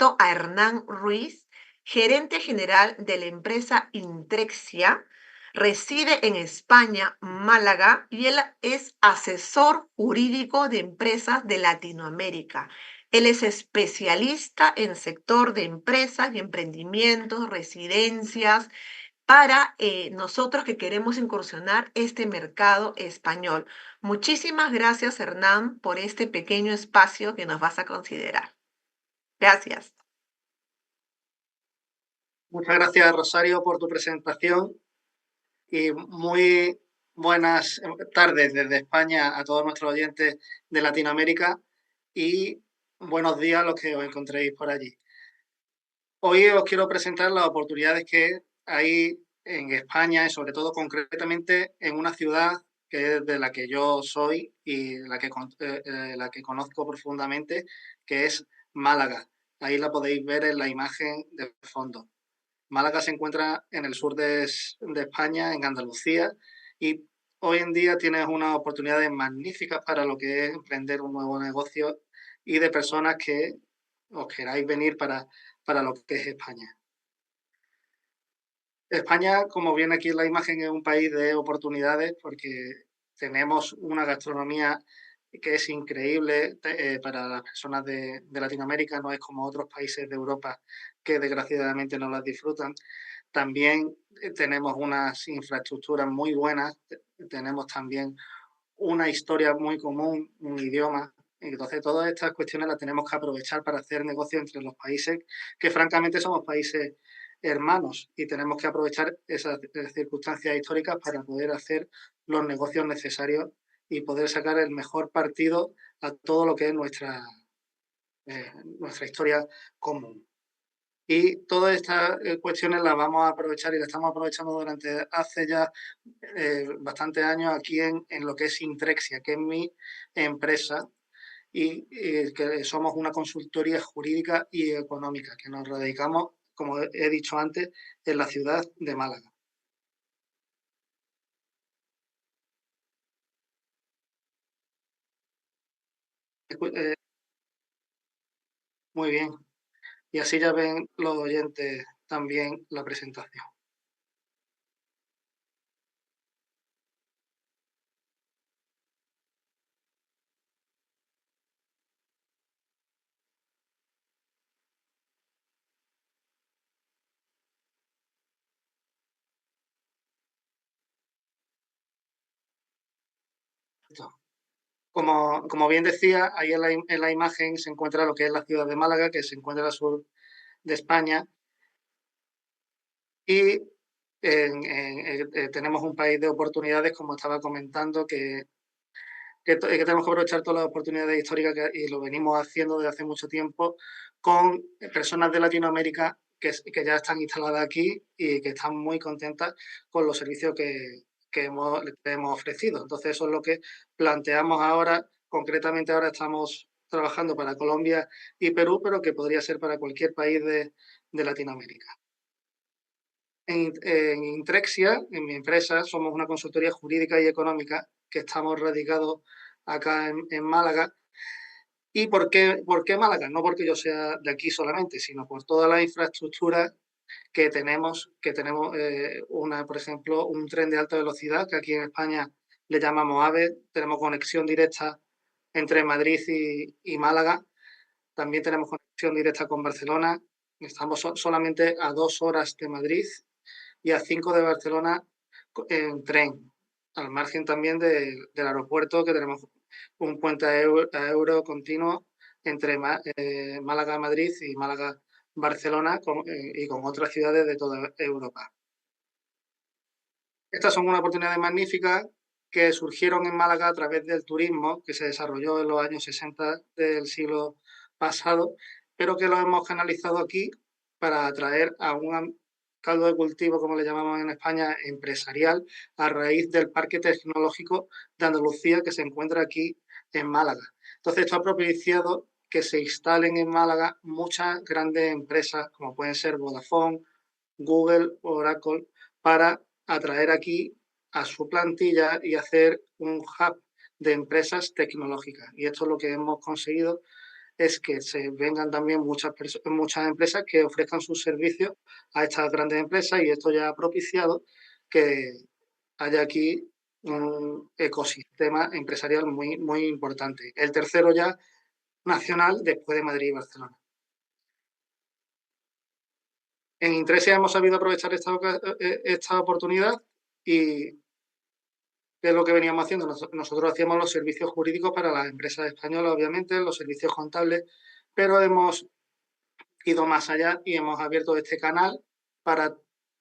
a Hernán Ruiz, gerente general de la empresa Intrexia. Reside en España, Málaga, y él es asesor jurídico de empresas de Latinoamérica. Él es especialista en sector de empresas y emprendimientos, residencias, para nosotros que queremos incursionar este mercado español. Muchísimas gracias, Hernán, por este pequeño espacio que nos vas a considerar. Gracias. Muchas gracias, Rosario, por tu presentación y muy buenas tardes desde España a todos nuestros oyentes de Latinoamérica y buenos días a los que os encontréis por allí. Hoy os quiero presentar las oportunidades que hay en España y sobre todo concretamente en una ciudad que es de la que yo soy y la que conozco profundamente, que es Málaga. Ahí la podéis ver en la imagen de fondo. Málaga se encuentra en el sur de España, en Andalucía, y hoy en día tienes unas oportunidades magníficas para lo que es emprender un nuevo negocio y de personas que os queráis venir para lo que es España. España, como viene aquí en la imagen, es un país de oportunidades porque tenemos una gastronomía que es increíble para las personas de Latinoamérica, no es como otros países de Europa que desgraciadamente no las disfrutan. También tenemos unas infraestructuras muy buenas, tenemos también una historia muy común, un idioma. Entonces, todas estas cuestiones las tenemos que aprovechar para hacer negocios entre los países, que francamente somos países hermanos y tenemos que aprovechar esas circunstancias históricas para poder hacer los negocios necesarios y poder sacar el mejor partido a todo lo que es nuestra historia común. Y todas estas cuestiones las vamos a aprovechar y las estamos aprovechando durante hace ya bastantes años aquí en lo que es Intrexia, que es mi empresa y que somos una consultoría jurídica y económica, que nos radicamos, como he dicho antes, en la ciudad de Málaga. Muy bien. Y así ya ven los oyentes también la presentación. Como bien decía, ahí en la imagen se encuentra lo que es la ciudad de Málaga, que se encuentra al sur de España. Y tenemos un país de oportunidades, como estaba comentando, que tenemos que aprovechar todas las oportunidades históricas y lo venimos haciendo desde hace mucho tiempo con personas de Latinoamérica que ya están instaladas aquí y que están muy contentas con los servicios que hemos ofrecido. Entonces, eso es lo que planteamos ahora. Concretamente, ahora estamos trabajando para Colombia y Perú, pero que podría ser para cualquier país de Latinoamérica. En Intrexia, en mi empresa, somos una consultoría jurídica y económica que estamos radicados acá en Málaga. ¿Y por qué Málaga? No porque yo sea de aquí solamente, sino por toda la infraestructura que tenemos por ejemplo, un tren de alta velocidad, que aquí en España le llamamos AVE, tenemos conexión directa entre Madrid y Málaga, también tenemos conexión directa con Barcelona, estamos solamente a 2 horas de Madrid y a 5 de Barcelona en tren, al margen también del aeropuerto, que tenemos un puente a euro continuo entre Málaga-Madrid y Málaga-Barcelona y con otras ciudades de toda Europa. Estas son unas oportunidades magníficas que surgieron en Málaga a través del turismo que se desarrolló en los años 60 del siglo pasado, pero que lo hemos canalizado aquí para atraer a un caldo de cultivo, como le llamamos en España, empresarial, a raíz del Parque Tecnológico de Andalucía que se encuentra aquí en Málaga. Entonces, esto ha propiciado que se instalen en Málaga muchas grandes empresas, como pueden ser Vodafone, Google, Oracle, para atraer aquí a su plantilla y hacer un hub de empresas tecnológicas. Y esto es lo que hemos conseguido es que se vengan también muchas empresas que ofrezcan sus servicios a estas grandes empresas, y esto ya ha propiciado que haya aquí un ecosistema empresarial muy, muy importante. El tercero ya nacional, después de Madrid y Barcelona. En Intresia hemos sabido aprovechar esta oportunidad, y ¿qué es lo que veníamos haciendo? Nosotros hacíamos los servicios jurídicos para las empresas españolas, obviamente, los servicios contables, pero hemos ido más allá y hemos abierto este canal para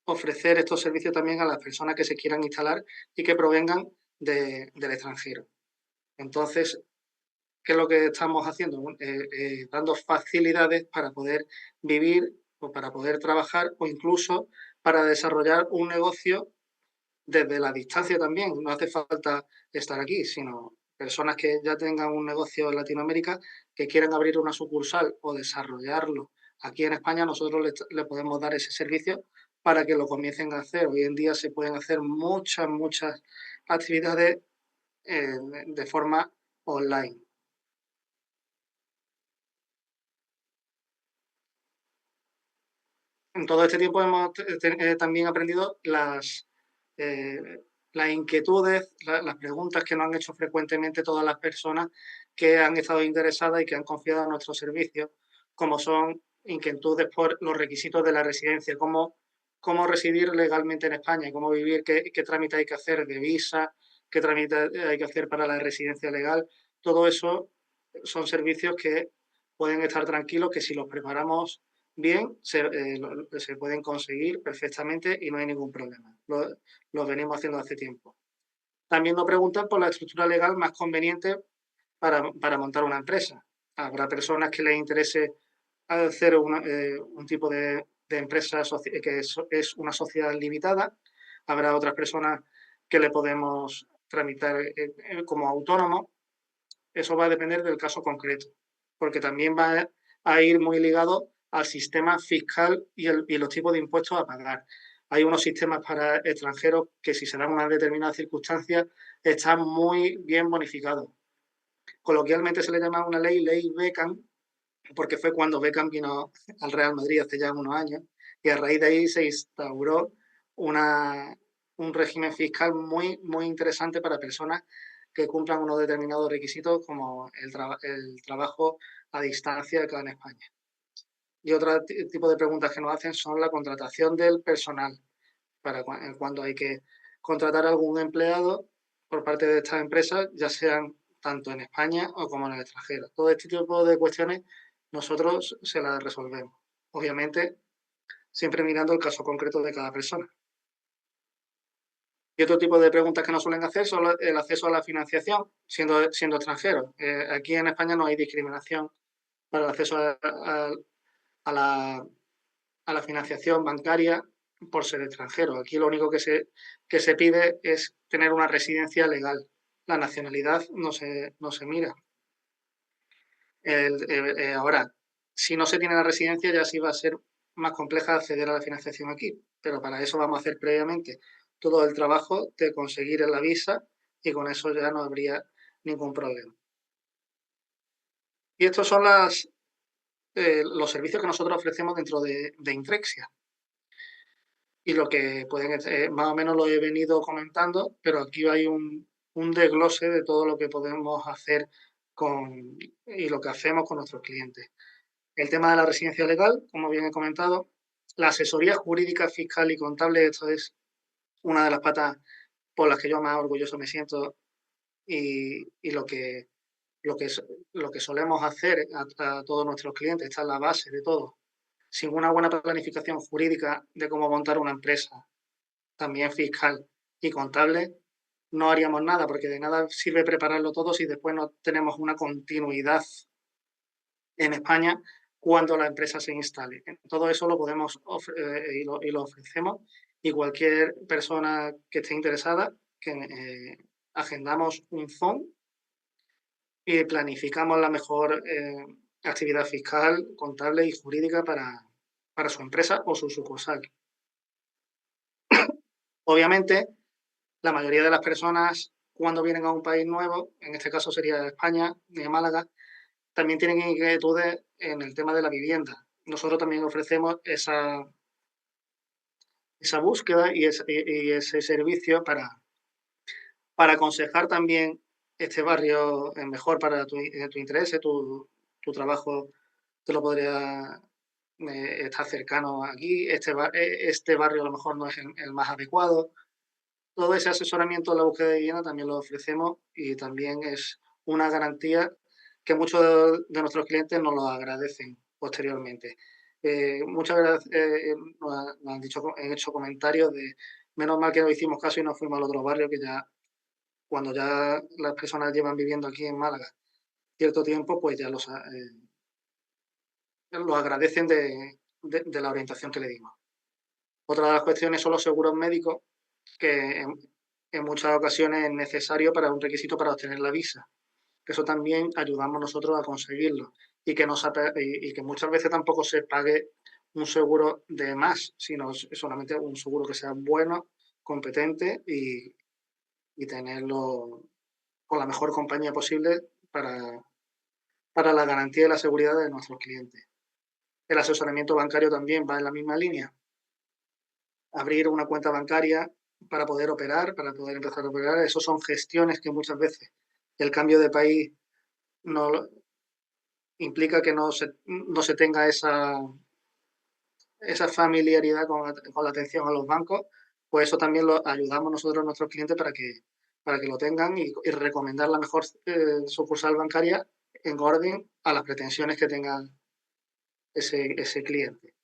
ofrecer estos servicios también a las personas que se quieran instalar y que provengan del extranjero. Entonces, ¿qué es lo que estamos haciendo? Dando facilidades para poder vivir o para poder trabajar, o incluso para desarrollar un negocio desde la distancia también. No hace falta estar aquí, sino personas que ya tengan un negocio en Latinoamérica, que quieran abrir una sucursal o desarrollarlo aquí en España, nosotros le podemos dar ese servicio para que lo comiencen a hacer. Hoy en día se pueden hacer muchas actividades eh, de forma online. En todo este tiempo hemos también aprendido eh, las inquietudes, las preguntas que nos han hecho frecuentemente todas las personas que han estado interesadas y que han confiado en nuestros servicios, como son inquietudes por los requisitos de la residencia, cómo residir legalmente en España, cómo vivir, qué trámite hay que hacer de visa, qué trámite hay que hacer para la residencia legal. Todo eso son servicios que pueden estar tranquilos, que si los preparamos bien, se pueden conseguir perfectamente y no hay ningún problema. Lo venimos haciendo hace tiempo. También nos preguntan por la estructura legal más conveniente para montar una empresa. Habrá personas que les interese hacer un tipo de empresa que es una sociedad limitada. Habrá otras personas que le podemos tramitar como autónomo. Eso va a depender del caso concreto, porque también va a ir muy ligado al sistema fiscal y los tipos de impuestos a pagar. Hay unos sistemas para extranjeros que, si se dan unas determinadas circunstancias, están muy bien bonificados. Coloquialmente se le llama una ley Beckham, porque fue cuando Beckham vino al Real Madrid hace ya unos años, y a raíz de ahí se instauró una, un régimen fiscal muy, muy interesante para personas que cumplan unos determinados requisitos, como el trabajo a distancia acá en España. Y otro tipo de preguntas que nos hacen son la contratación del personal, para cuando hay que contratar a algún empleado por parte de estas empresas, ya sean tanto en España o como en el extranjero. Todo este tipo de cuestiones nosotros se las resolvemos. Obviamente, siempre mirando el caso concreto de cada persona. Y otro tipo de preguntas que nos suelen hacer son el acceso a la financiación, siendo extranjero. Aquí en España no hay discriminación para el acceso a la, a la financiación bancaria por ser extranjero. Aquí lo único que se pide es tener una residencia legal. La nacionalidad no se mira. Ahora, si no se tiene la residencia, ya sí va a ser más compleja acceder a la financiación aquí, pero para eso vamos a hacer previamente todo el trabajo de conseguir la visa, y con eso ya no habría ningún problema. Y estos son los servicios que nosotros ofrecemos dentro de Intrexia. Y lo que pueden, más o menos lo he venido comentando, pero aquí hay un desglose de todo lo que podemos hacer y lo que hacemos con nuestros clientes. El tema de la residencia legal, como bien he comentado, la asesoría jurídica, fiscal y contable, esto es una de las patas por las que yo más orgulloso me siento, y lo que, lo que solemos hacer a todos nuestros clientes. Esta es la base de todo. Sin una buena planificación jurídica de cómo montar una empresa, también fiscal y contable, no haríamos nada, porque de nada sirve prepararlo todo si después no tenemos una continuidad en España cuando la empresa se instale. Todo eso lo podemos y lo ofrecemos, y cualquier persona que esté interesada, que agendamos un Zoom y planificamos la mejor actividad fiscal, contable y jurídica para su empresa o su sucursal. Obviamente, la mayoría de las personas, cuando vienen a un país nuevo, en este caso sería España, de Málaga, también tienen inquietudes en el tema de la vivienda. Nosotros también ofrecemos esa búsqueda y ese servicio para aconsejar también este barrio es mejor para tu interés, tu trabajo te lo podría estar cercano aquí, este barrio a lo mejor no es el más adecuado. Todo ese asesoramiento en la búsqueda de vivienda también lo ofrecemos y también es una garantía que muchos de nuestros clientes nos lo agradecen posteriormente. Muchas veces nos han hecho comentarios de menos mal que no hicimos caso y nos fuimos al otro barrio, que ya cuando ya las personas llevan viviendo aquí en Málaga cierto tiempo, pues ya los agradecen de la orientación que le dimos. Otra de las cuestiones son los seguros médicos, que en muchas ocasiones es necesario para un requisito para obtener la visa. Eso también ayudamos nosotros a conseguirlo y que muchas veces tampoco se pague un seguro de más, sino solamente un seguro que sea bueno, competente y tenerlo con la mejor compañía posible para, para la garantía y la seguridad de nuestros clientes. El asesoramiento bancario también va en la misma línea. Abrir una cuenta bancaria para poder operar, para poder empezar a operar, eso son gestiones que muchas veces el cambio de país no implica que no se tenga esa familiaridad con la atención a los bancos, pues eso también lo ayudamos nosotros a nuestros clientes para que lo tengan y recomendar la mejor sucursal bancaria en orden a las pretensiones que tenga ese cliente.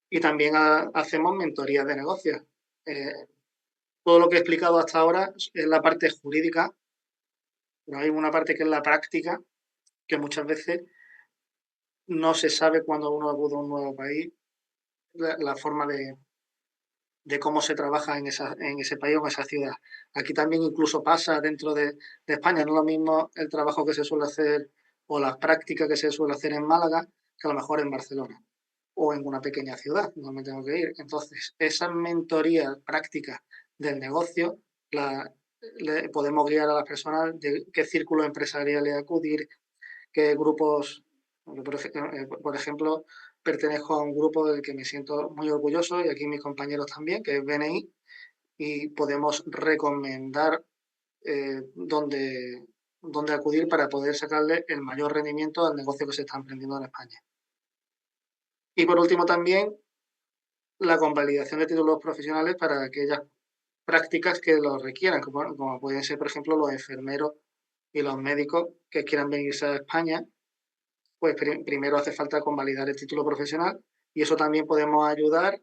Y también hacemos mentorías de negocios. Eh, Todo lo que he explicado hasta ahora es la parte jurídica, pero hay una parte que es la práctica, que muchas veces no se sabe cuando uno acude a un nuevo país, la forma de cómo se trabaja en ese país o en esa ciudad. Aquí también incluso pasa dentro de España, no es lo mismo el trabajo que se suele hacer o las prácticas que se suele hacer en Málaga que a lo mejor en Barcelona o en una pequeña ciudad, no me tengo que ir. Entonces, esa mentoría práctica del negocio le podemos guiar a las personas de qué círculos empresariales acudir, qué grupos, por ejemplo, pertenezco a un grupo del que me siento muy orgulloso y aquí mis compañeros también, que es BNI, y podemos recomendar dónde acudir para poder sacarle el mayor rendimiento al negocio que se está emprendiendo en España. Y por último también la convalidación de títulos profesionales para aquellas prácticas que lo requieran, como pueden ser, por ejemplo, los enfermeros y los médicos que quieran venirse a España, pues primero hace falta convalidar el título profesional y eso también podemos ayudar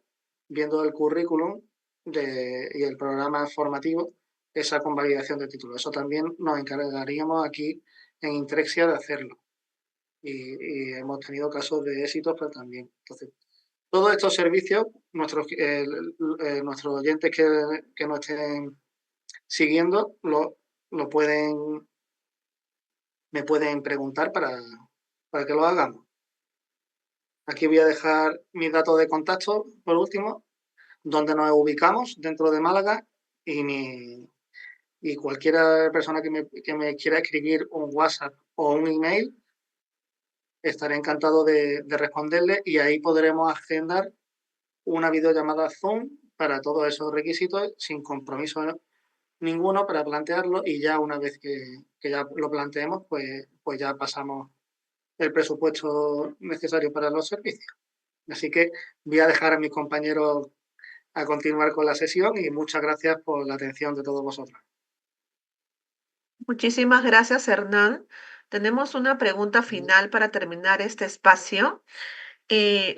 viendo el currículum y el programa formativo, esa convalidación del título. Eso también nos encargaríamos aquí en Intrexia de hacerlo y hemos tenido casos de éxitos, pero también. Entonces, todos estos servicios, nuestros oyentes que nos estén siguiendo, lo me pueden preguntar para que lo hagamos. Aquí voy a dejar mis datos de contacto, por último, donde nos ubicamos dentro de Málaga y cualquier persona que me quiera escribir un WhatsApp o un email, estaré encantado de responderle y ahí podremos agendar una videollamada Zoom para todos esos requisitos sin compromiso ninguno para plantearlo y ya una vez que ya lo planteemos, pues ya pasamos el presupuesto necesario para los servicios. Así que voy a dejar a mis compañeros a continuar con la sesión y muchas gracias por la atención de todos vosotros. Muchísimas gracias, Hernán. Tenemos una pregunta final para terminar este espacio.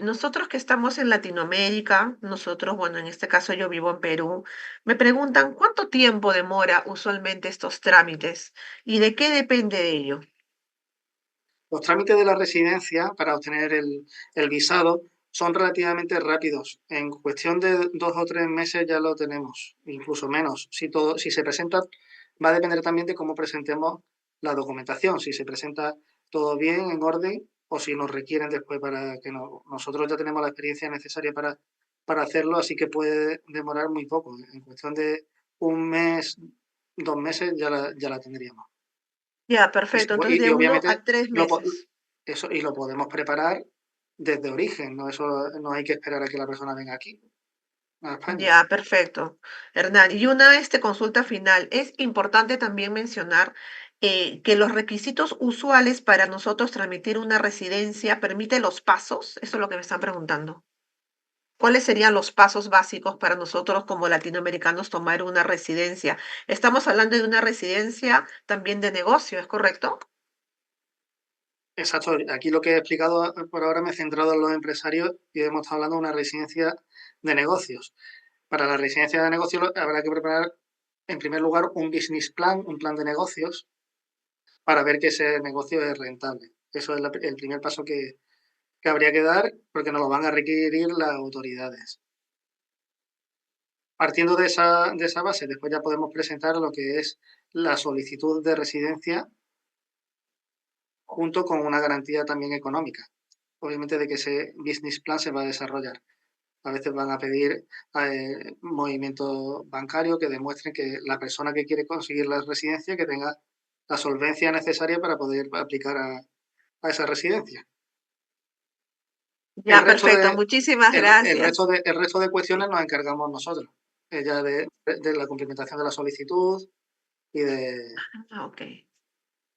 Nosotros que estamos en Latinoamérica, nosotros, bueno, en este caso yo vivo en Perú, me preguntan cuánto tiempo demora usualmente estos trámites y de qué depende de ello. Los trámites de la residencia para obtener el visado son relativamente rápidos. En cuestión de 2 o 3 meses ya lo tenemos, incluso menos. Si se presenta, va a depender también de cómo presentemos la documentación. Si se presenta todo bien, en orden, o si nos requieren después para que nosotros ya tenemos la experiencia necesaria para hacerlo, así que puede demorar muy poco. En cuestión de un mes, 2 meses ya la tendríamos. Ya, Y, perfecto. Entonces de uno obviamente a tres lo, po- meses. eso, y lo podemos preparar desde origen, ¿no? Eso no hay que esperar a que la persona venga aquí, a España. Ya, perfecto. Hernán, y una consulta final. Es importante también mencionar que los requisitos usuales para nosotros tramitir una residencia permite los pasos. Eso es lo que me están preguntando. ¿Cuáles serían los pasos básicos para nosotros como latinoamericanos tomar una residencia? Estamos hablando de una residencia también de negocio, ¿es correcto? Exacto, aquí lo que he explicado por ahora me he centrado en los empresarios y hemos estado hablando de una residencia de negocios. Para la residencia de negocios habrá que preparar, en primer lugar, un business plan, un plan de negocios, para ver que ese negocio es rentable. Eso es el primer paso que habría que dar, porque nos lo van a requerir las autoridades. Partiendo de esa base, después ya podemos presentar lo que es la solicitud de residencia junto con una garantía también económica, obviamente de que ese business plan se va a desarrollar. A veces van a pedir movimiento bancario que demuestren que la persona que quiere conseguir la residencia que tenga la solvencia necesaria para poder aplicar a esa residencia. El Ya, resto perfecto. de, Muchísimas gracias. el resto de cuestiones nos encargamos nosotros, ya de la cumplimentación de la solicitud y, Ah, ok.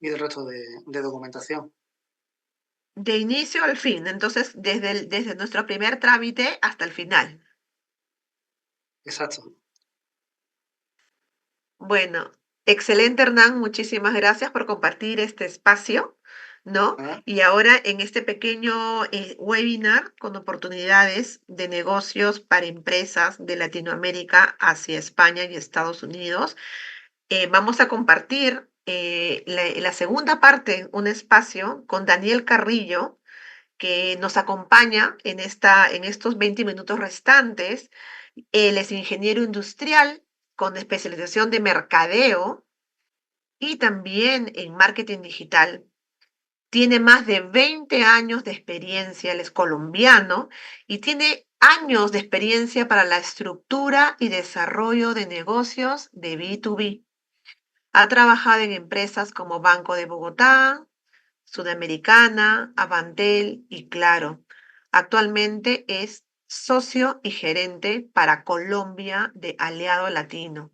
y del resto de documentación. De inicio al fin, entonces desde nuestro primer trámite hasta el final. Exacto. Bueno, excelente, Hernán. Muchísimas gracias por compartir este espacio, ¿no? ¿Ah? Y ahora en este pequeño webinar con oportunidades de negocios para empresas de Latinoamérica hacia España y Estados Unidos, vamos a compartir la segunda parte, un espacio con Daniel Carrillo, que nos acompaña en estos 20 minutos restantes. Él es ingeniero industrial con especialización de mercadeo y también en marketing digital. Tiene más de 20 años de experiencia, él es colombiano y tiene años de experiencia para la estructura y desarrollo de negocios de B2B. Ha trabajado en empresas como Banco de Bogotá, Sudamericana, Avantel y Claro. Actualmente es socio y gerente para Colombia de Aliado Latino.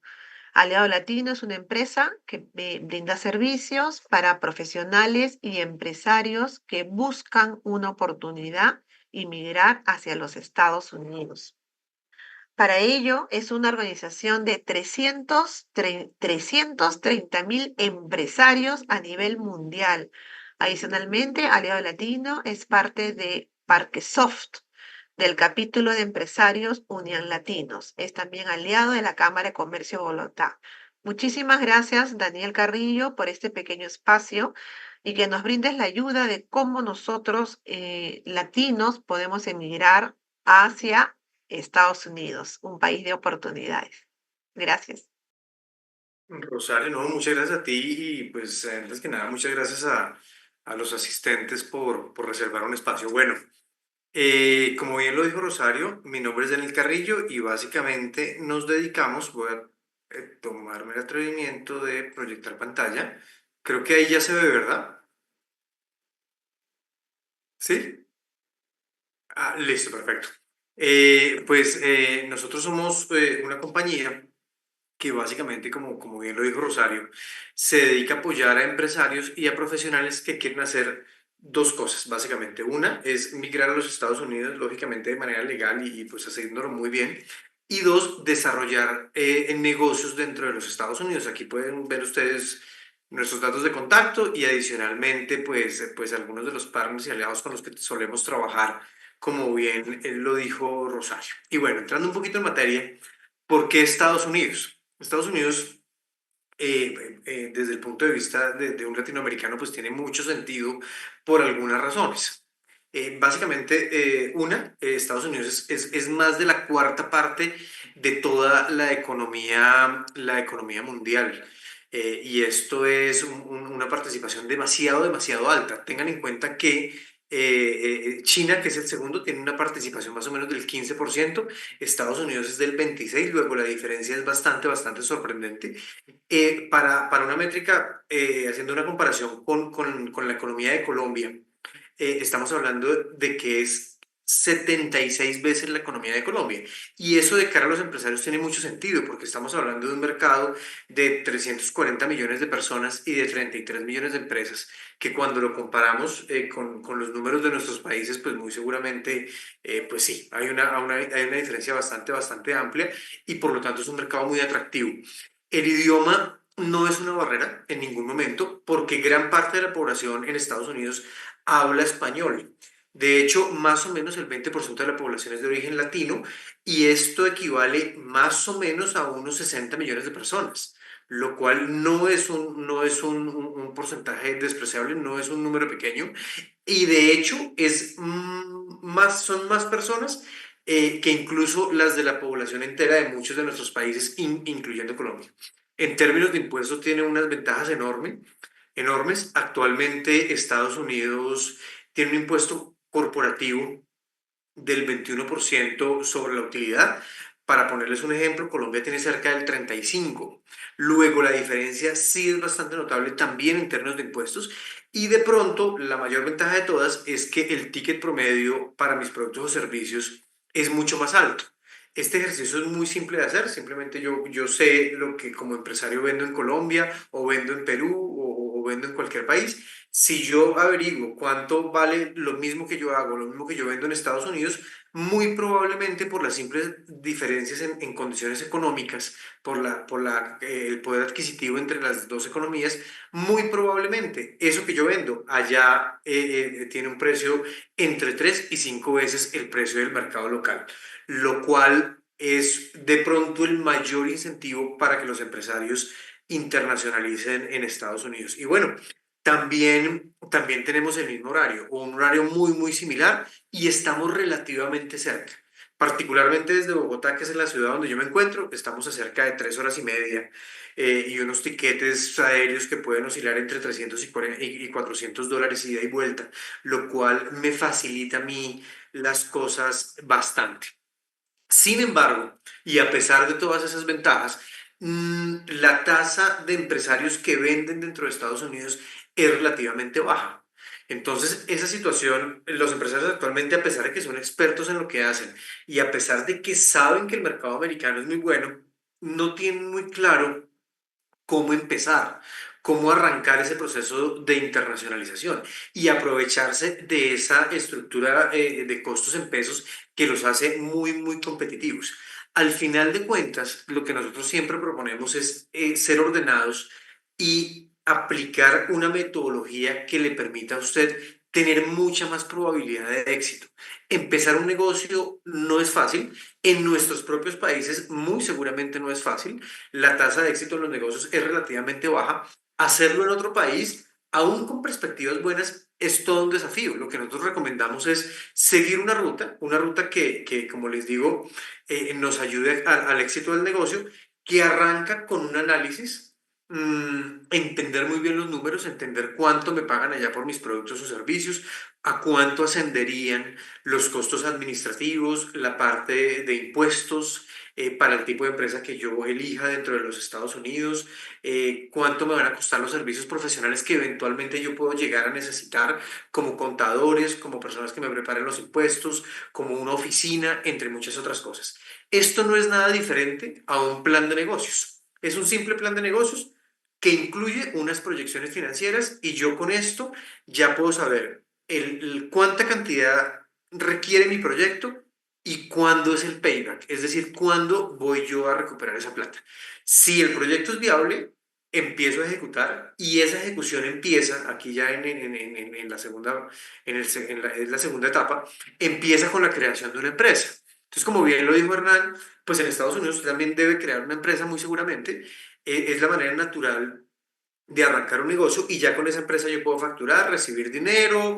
Aliado Latino es una empresa que brinda servicios para profesionales y empresarios que buscan una oportunidad y migrar hacia los Estados Unidos. Para ello, es una organización de 330.000 empresarios a nivel mundial. Adicionalmente, Aliado Latino es parte de Parquesoft, del capítulo de empresarios Unión Latinos. Es también aliado de la Cámara de Comercio de Bogotá. Muchísimas gracias, Daniel Carrillo, por este pequeño espacio y que nos brindes la ayuda de cómo nosotros, latinos, podemos emigrar hacia Estados Unidos, un país de oportunidades. Gracias. Rosario, no, muchas gracias a ti y pues antes que nada, muchas gracias a los asistentes por reservar un espacio. Bueno, como bien lo dijo Rosario, mi nombre es Daniel Carrillo y básicamente nos dedicamos, voy a tomarme el atrevimiento de proyectar pantalla. Creo que ahí ya se ve, ¿verdad? ¿Sí? Ah, listo, perfecto. Nosotros somos una compañía que básicamente, como bien lo dijo Rosario, se dedica a apoyar a empresarios y a profesionales que quieren hacer dos cosas, básicamente. Una es migrar a los Estados Unidos, lógicamente de manera legal pues haciéndolo muy bien. Y dos, desarrollar negocios dentro de los Estados Unidos. Aquí pueden ver ustedes nuestros datos de contacto y adicionalmente pues algunos de los partners y aliados con los que solemos trabajar, como bien lo dijo Rosario. Y bueno, entrando un poquito en materia, ¿por qué Estados Unidos? Estados Unidos, desde el punto de vista de un latinoamericano, pues tiene mucho sentido por algunas razones. Estados Unidos es más de la cuarta parte de toda la economía mundial. Y esto es una participación demasiado alta. Tengan en cuenta que China, que es el segundo, tiene una participación más o menos del 15%, Estados Unidos es del 26%, luego la diferencia es bastante sorprendente. Para una métrica, haciendo una comparación con la economía de Colombia, estamos hablando de que es 76 veces la economía de Colombia. Y eso de cara a los empresarios tiene mucho sentido, porque estamos hablando de un mercado de 340 millones de personas y de 33 millones de empresas, que cuando lo comparamos con los números de nuestros países, pues muy seguramente, pues sí, hay una diferencia bastante amplia y por lo tanto es un mercado muy atractivo. El idioma no es una barrera en ningún momento, porque gran parte de la población en Estados Unidos habla español. De hecho, más o menos el 20% de la población es de origen latino y esto equivale más o menos a unos 60 millones de personas, lo cual no es un porcentaje despreciable, no es un número pequeño y de hecho son más personas que incluso las de la población entera de muchos de nuestros países, incluyendo Colombia. En términos de impuestos tiene unas ventajas enormes. Actualmente Estados Unidos tiene un impuesto corporativo del 21% sobre la utilidad. Para ponerles un ejemplo, Colombia tiene cerca del 35%. Luego la diferencia sí es bastante notable también en términos de impuestos. Y de pronto, la mayor ventaja de todas es que el ticket promedio para mis productos o servicios es mucho más alto. Este ejercicio es muy simple de hacer, simplemente yo sé lo que como empresario vendo en Colombia o vendo en Perú o vendo en cualquier país. Si yo averiguo cuánto vale lo mismo que yo hago, lo mismo que yo vendo en Estados Unidos, muy probablemente por las simples diferencias en condiciones económicas, el poder adquisitivo entre las dos economías, muy probablemente eso que yo vendo allá tiene un precio entre 3 y 5 veces el precio del mercado local, lo cual es de pronto el mayor incentivo para que los empresarios internacionalicen en Estados Unidos. Y bueno, también tenemos el mismo horario, o un horario muy similar, y estamos relativamente cerca. Particularmente desde Bogotá, que es la ciudad donde yo me encuentro, estamos a cerca de 3 horas y media y unos tiquetes aéreos que pueden oscilar entre 300 y $400 ida y vuelta, lo cual me facilita a mí las cosas bastante. Sin embargo, y a pesar de todas esas ventajas, la tasa de empresarios que venden dentro de Estados Unidos es relativamente baja. Entonces, esa situación, los empresarios actualmente, a pesar de que son expertos en lo que hacen y a pesar de que saben que el mercado americano es muy bueno, no tienen muy claro cómo empezar, cómo arrancar ese proceso de internacionalización y aprovecharse de esa estructura de costos en pesos que los hace muy competitivos. Al final de cuentas, lo que nosotros siempre proponemos es ser ordenados y aplicar una metodología que le permita a usted tener mucha más probabilidad de éxito. Empezar un negocio no es fácil. En nuestros propios países muy seguramente no es fácil. La tasa de éxito en los negocios es relativamente baja. Hacerlo en otro país, aún con perspectivas buenas, es todo un desafío. Lo que nosotros recomendamos es seguir una ruta que como les digo, nos ayude al éxito del negocio, que arranca con un análisis, entender muy bien los números, entender cuánto me pagan allá por mis productos o servicios, a cuánto ascenderían los costos administrativos, la parte de impuestos, para el tipo de empresa que yo elija dentro de los Estados Unidos, cuánto me van a costar los servicios profesionales que eventualmente yo puedo llegar a necesitar, como contadores, como personas que me preparen los impuestos, como una oficina, entre muchas otras cosas. Esto no es nada diferente a un plan de negocios. Es un simple plan de negocios que incluye unas proyecciones financieras y yo con esto ya puedo saber cuánta cantidad requiere mi proyecto y cuándo es el payback, es decir, cuándo voy yo a recuperar esa plata. Si el proyecto es viable, empiezo a ejecutar y esa ejecución empieza, aquí ya en la segunda, es la segunda etapa, empieza con la creación de una empresa. Entonces, como bien lo dijo Hernán, pues en Estados Unidos usted también debe crear una empresa muy seguramente. Es la manera natural de arrancar un negocio y ya con esa empresa yo puedo facturar, recibir dinero,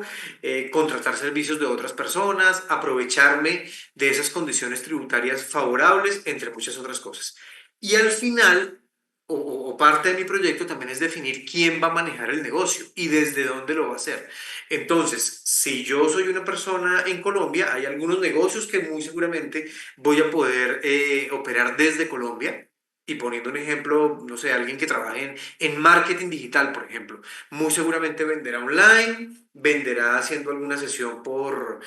contratar servicios de otras personas, aprovecharme de esas condiciones tributarias favorables, entre muchas otras cosas. Y al final o parte de mi proyecto también es definir quién va a manejar el negocio y desde dónde lo va a hacer. Entonces, si yo soy una persona en Colombia, hay algunos negocios que muy seguramente voy a poder operar desde Colombia. Y poniendo un ejemplo, no sé, alguien que trabaje en marketing digital, por ejemplo, muy seguramente venderá online, venderá haciendo alguna sesión por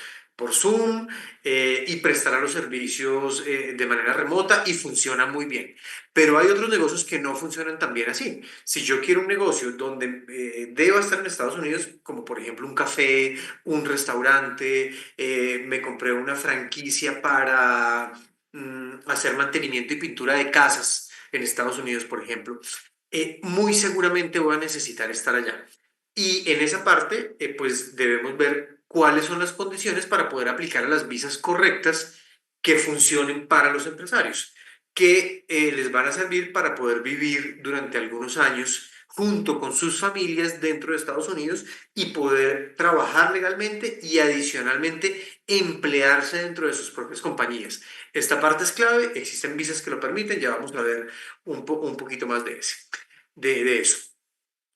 Zoom y prestará los servicios de manera remota y funciona muy bien. Pero hay otros negocios que no funcionan tan bien así. Si yo quiero un negocio donde deba estar en Estados Unidos, como por ejemplo un café, un restaurante, me compré una franquicia para hacer mantenimiento y pintura de casas en Estados Unidos, por ejemplo, muy seguramente voy a necesitar estar allá. Y en esa parte, pues debemos ver cuáles son las condiciones para poder aplicar a las visas correctas que funcionen para los empresarios que les van a servir para poder vivir durante algunos años junto con sus familias dentro de Estados Unidos y poder trabajar legalmente y adicionalmente emplearse dentro de sus propias compañías. Esta parte es clave, existen visas que lo permiten, ya vamos a ver un poquito más de eso.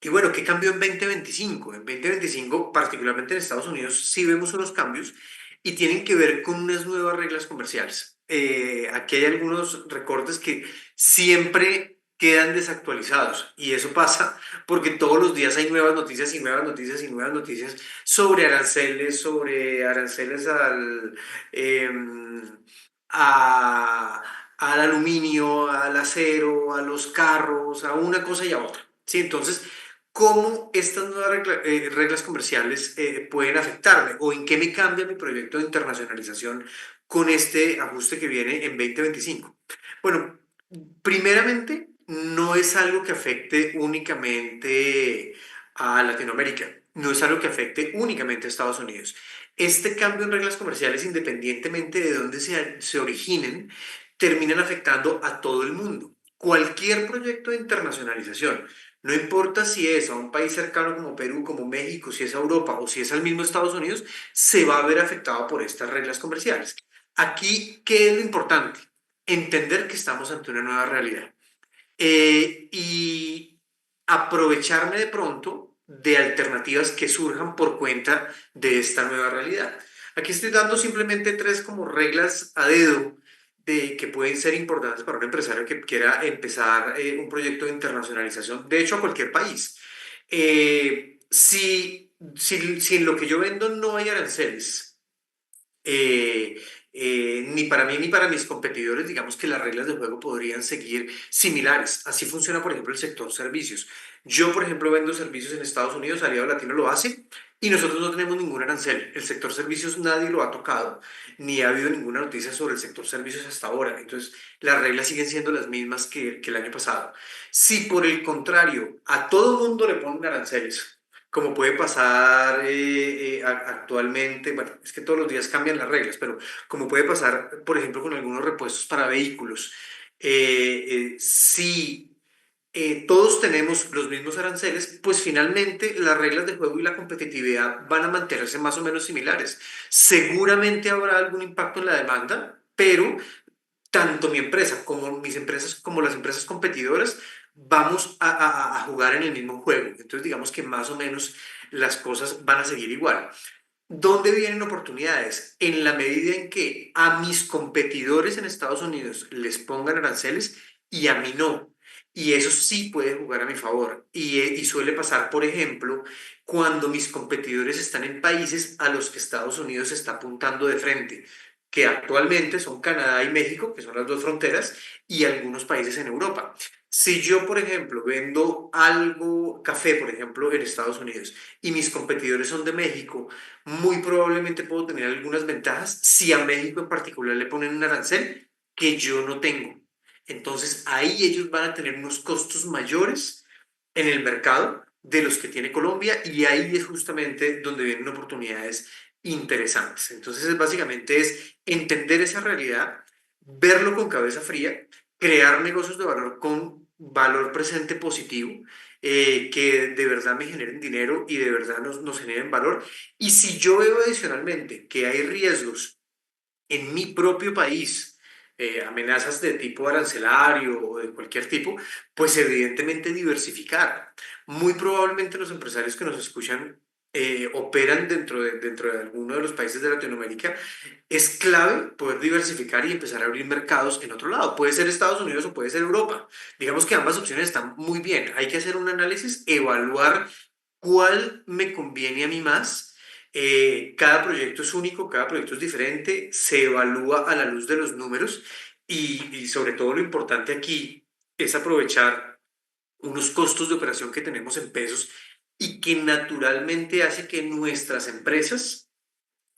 Y bueno, ¿qué cambió en 2025? En 2025, particularmente en Estados Unidos, sí vemos unos cambios y tienen que ver con unas nuevas reglas comerciales. Aquí hay algunos recortes que siempre quedan desactualizados y eso pasa porque todos los días hay nuevas noticias y nuevas noticias y nuevas noticias sobre aranceles a- al aluminio, al acero, a los carros, a una cosa y a otra. ¿Sí? Entonces, ¿cómo estas nuevas reglas comerciales pueden afectarme o en qué me cambia mi proyecto de internacionalización con este ajuste que viene en 2025? Bueno, primeramente, no es algo que afecte únicamente a Latinoamérica, no es algo que afecte únicamente a Estados Unidos. Este cambio en reglas comerciales, independientemente de dónde se originen, terminan afectando a todo el mundo. Cualquier proyecto de internacionalización, no importa si es a un país cercano como Perú, como México, si es a Europa o si es al mismo Estados Unidos, se va a ver afectado por estas reglas comerciales. Aquí, ¿qué es lo importante? Entender que estamos ante una nueva realidad y aprovecharme de pronto de alternativas que surjan por cuenta de esta nueva realidad. Aquí estoy dando simplemente tres como reglas a dedo de que pueden ser importantes para un empresario que quiera empezar un proyecto de internacionalización, de hecho a cualquier país. Si en lo que yo vendo no hay aranceles, eh, ni para mí ni para mis competidores, digamos que las reglas del juego podrían seguir similares. Así funciona, por ejemplo, el sector servicios. Yo, por ejemplo, vendo servicios en Estados Unidos, Aliado Latino lo hace, y nosotros no tenemos ningún arancel. El sector servicios nadie lo ha tocado, ni ha habido ninguna noticia sobre el sector servicios hasta ahora. Entonces, las reglas siguen siendo las mismas que el año pasado. Si por el contrario a todo mundo le ponen aranceles, como puede pasar actualmente, bueno, es que todos los días cambian las reglas, pero como puede pasar, por ejemplo, con algunos repuestos para vehículos, si todos tenemos los mismos aranceles, pues finalmente las reglas de juego y la competitividad van a mantenerse más o menos similares. Seguramente habrá algún impacto en la demanda, pero tanto mi empresa como mis empresas, como las empresas competidoras, vamos a jugar en el mismo juego. Entonces, digamos que más o menos las cosas van a seguir igual. ¿Dónde vienen oportunidades? En la medida en que a mis competidores en Estados Unidos les pongan aranceles y a mí no. Y eso sí puede jugar a mi favor. Y suele pasar, por ejemplo, cuando mis competidores están en países a los que Estados Unidos está apuntando de frente, que actualmente son Canadá y México, que son las dos fronteras, y algunos países en Europa. Si yo, por ejemplo, vendo algo, café, por ejemplo, en Estados Unidos, y mis competidores son de México, muy probablemente puedo tener algunas ventajas si a México en particular le ponen un arancel que yo no tengo. Entonces ahí ellos van a tener unos costos mayores en el mercado de los que tiene Colombia y ahí es justamente donde vienen oportunidades interesantes. Entonces básicamente es entender esa realidad, verlo con cabeza fría, crear negocios de valor con valor presente positivo, que de verdad me generen dinero y de verdad nos generen valor. Y si yo veo adicionalmente que hay riesgos en mi propio país, amenazas de tipo arancelario o de cualquier tipo, pues evidentemente diversificar. Muy probablemente los empresarios que nos escuchan operan dentro de alguno de los países de Latinoamérica. Es clave poder diversificar y empezar a abrir mercados en otro lado. Puede ser Estados Unidos o puede ser Europa. Digamos que ambas opciones están muy bien. Hay que hacer un análisis, evaluar cuál me conviene a mí más. Cada proyecto es único, cada proyecto es diferente, se evalúa a la luz de los números y sobre todo lo importante aquí es aprovechar unos costos de operación que tenemos en pesos y que naturalmente hace que nuestras empresas,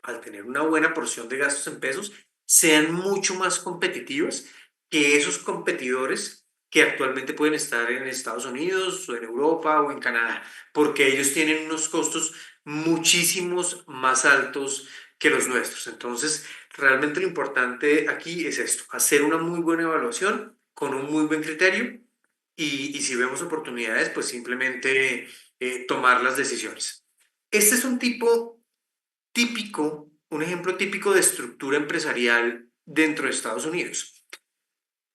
al tener una buena porción de gastos en pesos, sean mucho más competitivas que esos competidores que actualmente pueden estar en Estados Unidos o en Europa o en Canadá, porque ellos tienen unos costos muchísimos más altos que los nuestros. Entonces, realmente lo importante aquí es esto, hacer una muy buena evaluación con un muy buen criterio y si vemos oportunidades, pues simplemente tomar las decisiones. Este es un tipo típico, un ejemplo típico de estructura empresarial dentro de Estados Unidos.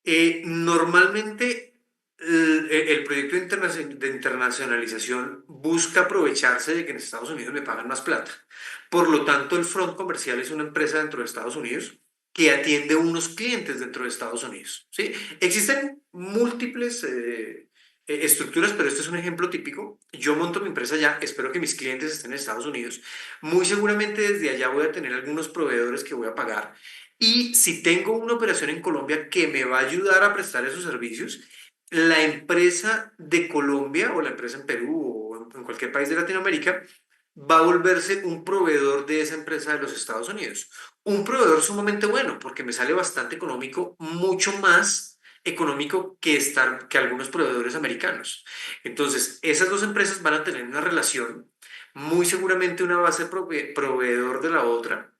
Normalmente el proyecto de internacionalización busca aprovecharse de que en Estados Unidos me pagan más plata. Por lo tanto, el front comercial es una empresa dentro de Estados Unidos que atiende unos clientes dentro de Estados Unidos. ¿Sí? Existen múltiples estructuras, pero este es un ejemplo típico. Yo monto mi empresa allá, espero que mis clientes estén en Estados Unidos. Muy seguramente desde allá voy a tener algunos proveedores que voy a pagar y si tengo una operación en Colombia que me va a ayudar a prestar esos servicios, la empresa de Colombia o la empresa en Perú o en cualquier país de Latinoamérica va a volverse un proveedor de esa empresa de los Estados Unidos. Un proveedor sumamente bueno porque me sale bastante económico, mucho más económico que algunos proveedores americanos. Entonces, esas dos empresas van a tener una relación, muy seguramente una va a ser proveedor de la otra.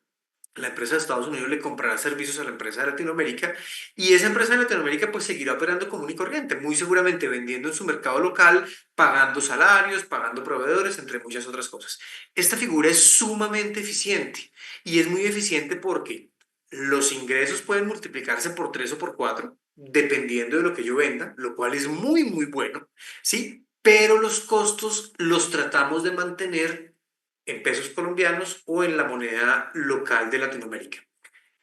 La empresa de Estados Unidos le comprará servicios a la empresa de Latinoamérica y esa empresa de Latinoamérica pues seguirá operando común y corriente, muy seguramente vendiendo en su mercado local, pagando salarios, pagando proveedores, entre muchas otras cosas. Esta figura es sumamente eficiente y es muy eficiente porque los ingresos pueden multiplicarse por 3 o por 4 dependiendo de lo que yo venda, lo cual es muy, muy bueno, ¿sí? Pero los costos los tratamos de mantener en pesos colombianos o en la moneda local de Latinoamérica.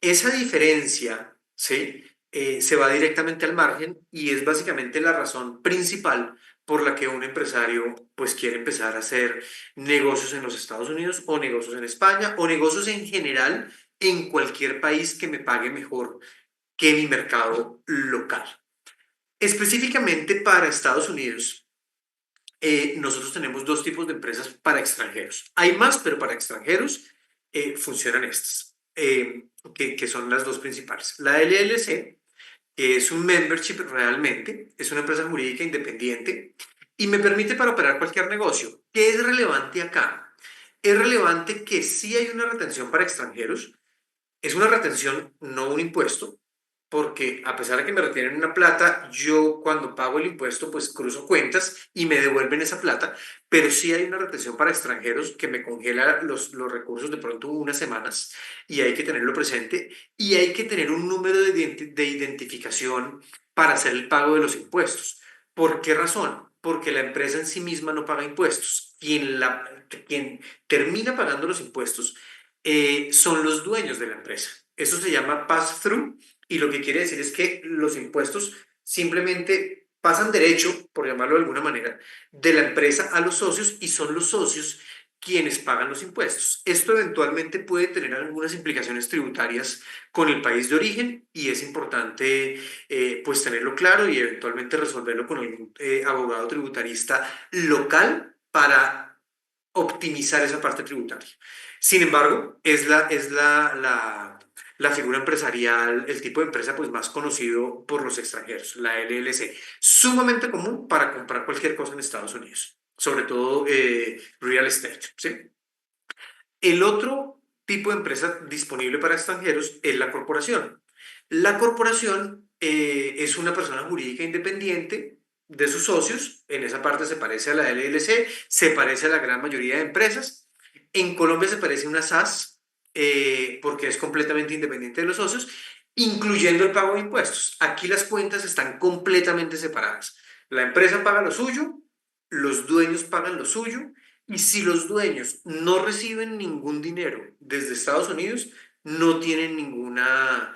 Esa diferencia, ¿sí? Se va directamente al margen y es básicamente la razón principal por la que un empresario pues quiere empezar a hacer negocios en los Estados Unidos o negocios en España o negocios en general en cualquier país que me pague mejor que mi mercado local. Específicamente para Estados Unidos, nosotros tenemos dos tipos de empresas para extranjeros. Hay más, pero para extranjeros funcionan estas, que son las dos principales. La LLC, que es un membership realmente, es una empresa jurídica independiente y me permite para operar cualquier negocio. ¿Qué es relevante acá? Es relevante que sí hay una retención para extranjeros, es una retención, no un impuesto, porque a pesar de que me retienen una plata, yo cuando pago el impuesto pues cruzo cuentas y me devuelven esa plata, pero sí hay una retención para extranjeros que me congela los recursos de pronto unas semanas y hay que tenerlo presente y hay que tener un número de identificación para hacer el pago de los impuestos. ¿Por qué razón? Porque la empresa en sí misma no paga impuestos. Quien termina pagando los impuestos son los dueños de la empresa. Eso se llama pass-through y lo que quiere decir es que los impuestos simplemente pasan derecho, por llamarlo de alguna manera, de la empresa a los socios y son los socios quienes pagan los impuestos. Esto eventualmente puede tener algunas implicaciones tributarias con el país de origen y es importante pues tenerlo claro y eventualmente resolverlo con algún abogado tributarista local para optimizar esa parte tributaria. Sin embargo, la figura empresarial, el tipo de empresa pues más conocido por los extranjeros, la LLC, sumamente común para comprar cualquier cosa en Estados Unidos, sobre todo real estate, ¿sí? El otro tipo de empresa disponible para extranjeros es la corporación. La corporación es una persona jurídica independiente de sus socios, en esa parte se parece a la LLC, se parece a la gran mayoría de empresas. En Colombia se parece a una SAS porque es completamente independiente de los socios incluyendo el pago de impuestos. Aquí las cuentas están completamente separadas. La empresa paga lo suyo, los dueños pagan lo suyo, y si los dueños no reciben ningún dinero desde Estados Unidos, no tienen ninguna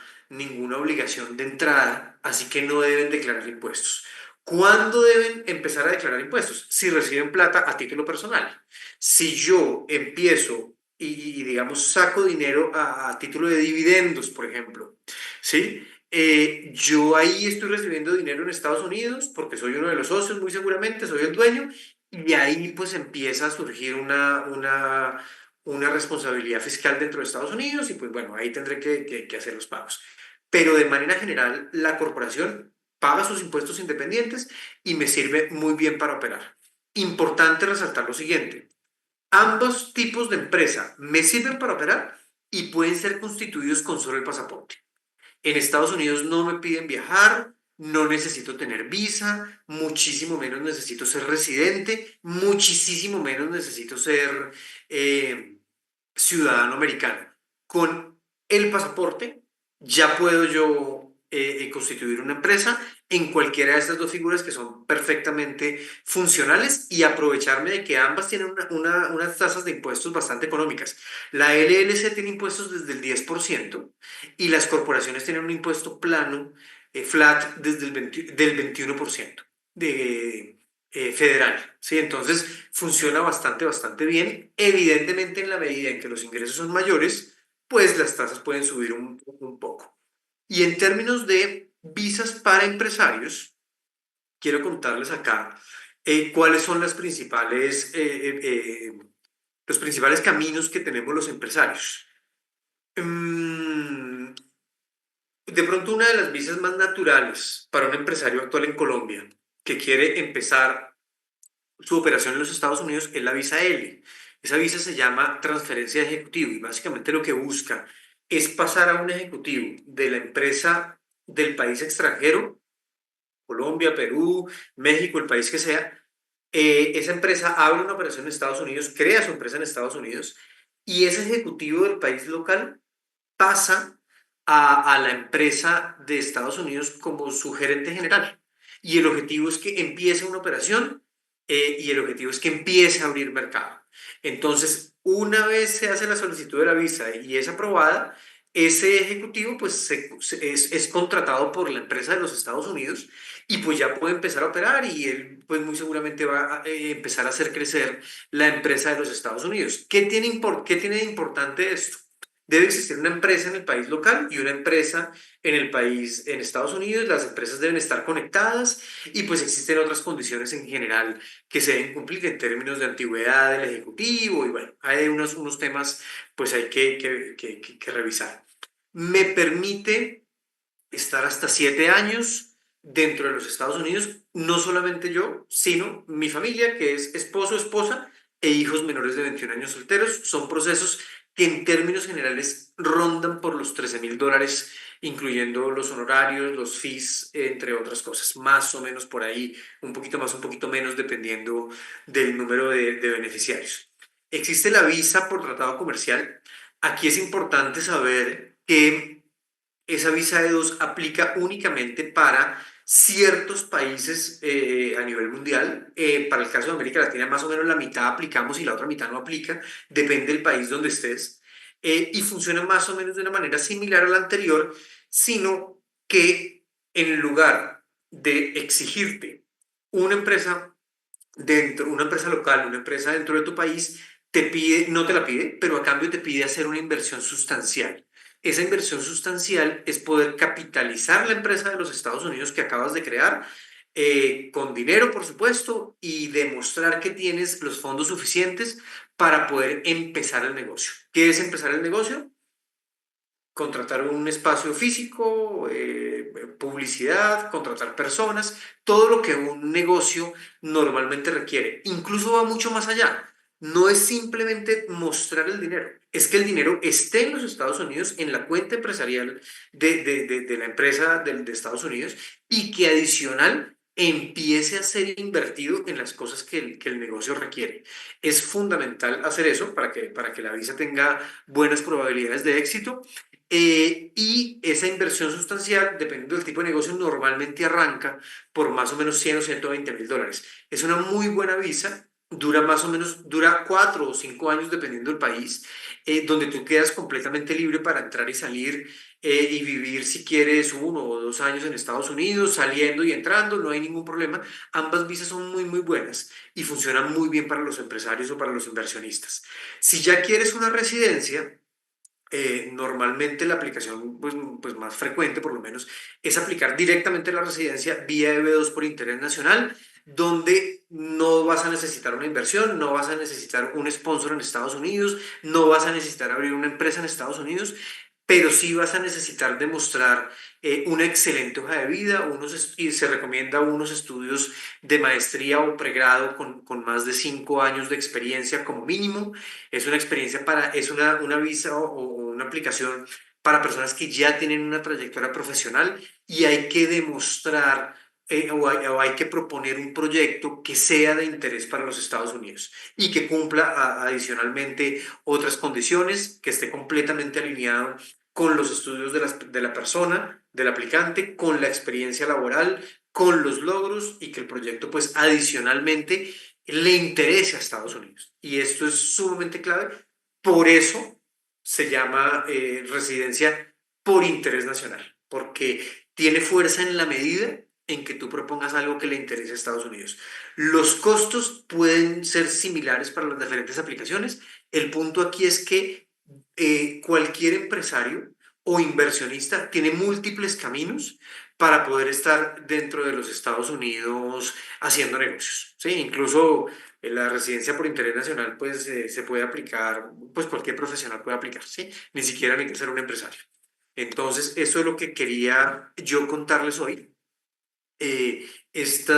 obligación de entrada, así que no deben declarar impuestos. ¿Cuándo deben empezar a declarar impuestos? Si reciben plata a título personal. Si yo empiezo digamos, saco dinero a título de dividendos, por ejemplo, ¿sí? Yo ahí estoy recibiendo dinero en Estados Unidos porque soy uno de los socios, muy seguramente, soy el dueño, y ahí pues empieza a surgir una responsabilidad fiscal dentro de Estados Unidos y pues bueno, ahí tendré que hacer los pagos. Pero de manera general, la corporación paga sus impuestos independientes y me sirve muy bien para operar. Importante resaltar lo siguiente. Ambos tipos de empresa me sirven para operar y pueden ser constituidos con solo el pasaporte. En Estados Unidos no me piden viajar, no necesito tener visa, muchísimo menos necesito ser residente, muchísimo menos necesito ser eh, ciudadano americano. Con el pasaporte ya puedo yo constituir una empresa en cualquiera de estas dos figuras que son perfectamente funcionales y aprovecharme de que ambas tienen unas tasas de impuestos bastante económicas. La LLC tiene impuestos desde el 10% y las corporaciones tienen un impuesto plano, flat, desde del 21% de, federal, ¿sí? Entonces funciona bastante bien. Evidentemente, en la medida en que los ingresos son mayores, pues las tasas pueden subir un poco. Y en términos de visas para empresarios, quiero contarles acá cuáles son los principales caminos que tenemos los empresarios. Mm, de pronto, una de las visas más naturales para un empresario actual en Colombia que quiere empezar su operación en los Estados Unidos es la visa L. Esa visa se llama transferencia de ejecutivo y básicamente lo que busca es pasar a un ejecutivo de la empresa del país extranjero, Colombia, Perú, México, el país que sea. Esa empresa abre una operación en Estados Unidos, crea su empresa en Estados Unidos y ese ejecutivo del país local pasa a la empresa de Estados Unidos como su gerente general. Y el objetivo es que empiece una operación y el objetivo es que empiece a abrir mercado. Entonces, una vez se hace la solicitud de la visa y es aprobada, ese ejecutivo pues es contratado por la empresa de los Estados Unidos y pues ya puede empezar a operar y él pues muy seguramente va a empezar a hacer crecer la empresa de los Estados Unidos. ¿Qué tiene de importante esto? Debe existir una empresa en el país local y una empresa en el país, en Estados Unidos. Las empresas deben estar conectadas y pues existen otras condiciones en general que se deben cumplir en términos de antigüedad del ejecutivo y bueno, hay unos temas pues hay que revisar. Me permite estar hasta 7 años dentro de los Estados Unidos, no solamente yo, sino mi familia, que es esposo, esposa e hijos menores de 21 años solteros. Son procesos que en términos generales rondan por los $13,000, incluyendo los honorarios, los fees, entre otras cosas, más o menos por ahí, un poquito más, un poquito menos, dependiendo del número de beneficiarios. Existe la visa por tratado comercial. Aquí es importante saber que esa visa E2 aplica únicamente para ciertos países a nivel mundial. Para el caso de América Latina, más o menos la mitad aplicamos y la otra mitad no aplica, depende del país donde estés. Y funciona más o menos de una manera similar a la anterior, sino que en lugar de exigirte una empresa una empresa local, una empresa dentro de tu país, te pide, no te la pide, pero a cambio te pide hacer una inversión sustancial. Esa inversión sustancial es poder capitalizar la empresa de los Estados Unidos que acabas de crear, con dinero, por supuesto, y demostrar que tienes los fondos suficientes para poder empezar el negocio. ¿Qué es empezar el negocio? Contratar un espacio físico, publicidad, contratar personas, todo lo que un negocio normalmente requiere. Incluso va mucho más allá. No es simplemente mostrar el dinero, es que el dinero esté en los Estados Unidos, en la cuenta empresarial de la empresa de Estados Unidos y que adicional empiece a ser invertido en las cosas que el negocio requiere. Es fundamental hacer eso para que la visa tenga buenas probabilidades de éxito. Y esa inversión sustancial, dependiendo del tipo de negocio, normalmente arranca por más o menos 100 o 120 mil dólares. Es una muy buena visa, dura más o menos, dura 4 o 5 años dependiendo del país, donde tú quedas completamente libre para entrar y salir y vivir si quieres 1 o 2 años en Estados Unidos, saliendo y entrando, no hay ningún problema. Ambas visas son muy, muy buenas y funcionan muy bien para los empresarios o para los inversionistas. Si ya quieres una residencia, normalmente la aplicación pues más frecuente por lo menos es aplicar directamente la residencia vía EB2 por interés nacional, donde no vas a necesitar una inversión, no vas a necesitar un sponsor en Estados Unidos, no vas a necesitar abrir una empresa en Estados Unidos, pero sí vas a necesitar demostrar una excelente hoja de vida, y se recomienda unos estudios de maestría o pregrado con más de 5 años de experiencia como mínimo. Es una experiencia es una visa o una aplicación para personas que ya tienen una trayectoria profesional y hay que demostrar o hay que proponer un proyecto que sea de interés para los Estados Unidos y que cumpla adicionalmente otras condiciones, que esté completamente alineado con los estudios de la persona, del aplicante, con la experiencia laboral, con los logros y que el proyecto pues adicionalmente le interese a Estados Unidos. Y esto es sumamente clave. Por eso se llama residencia por interés nacional, porque tiene fuerza en la medida en que tú propongas algo que le interese a Estados Unidos. Los costos pueden ser similares para las diferentes aplicaciones. El punto aquí es que cualquier empresario o inversionista tiene múltiples caminos para poder estar dentro de los Estados Unidos haciendo negocios, ¿sí? Incluso la residencia por interés nacional, pues se puede aplicar, pues cualquier profesional puede aplicar, ¿sí? Ni siquiera necesita ser un empresario. Entonces, eso es lo que quería yo contarles hoy. Este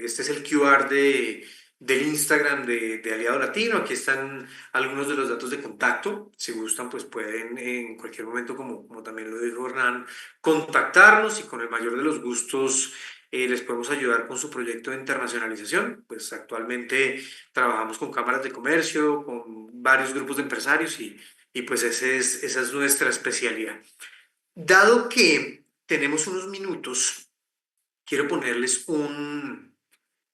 es el QR del Instagram de Aliado Latino. Aquí están algunos de los datos de contacto. Si gustan, pues pueden en cualquier momento, como también lo dijo Hernán, contactarnos y con el mayor de los gustos les podemos ayudar con su proyecto de internacionalización. Pues actualmente trabajamos con cámaras de comercio, con varios grupos de empresarios y pues esa es nuestra especialidad. Dado que tenemos unos minutos, quiero ponerles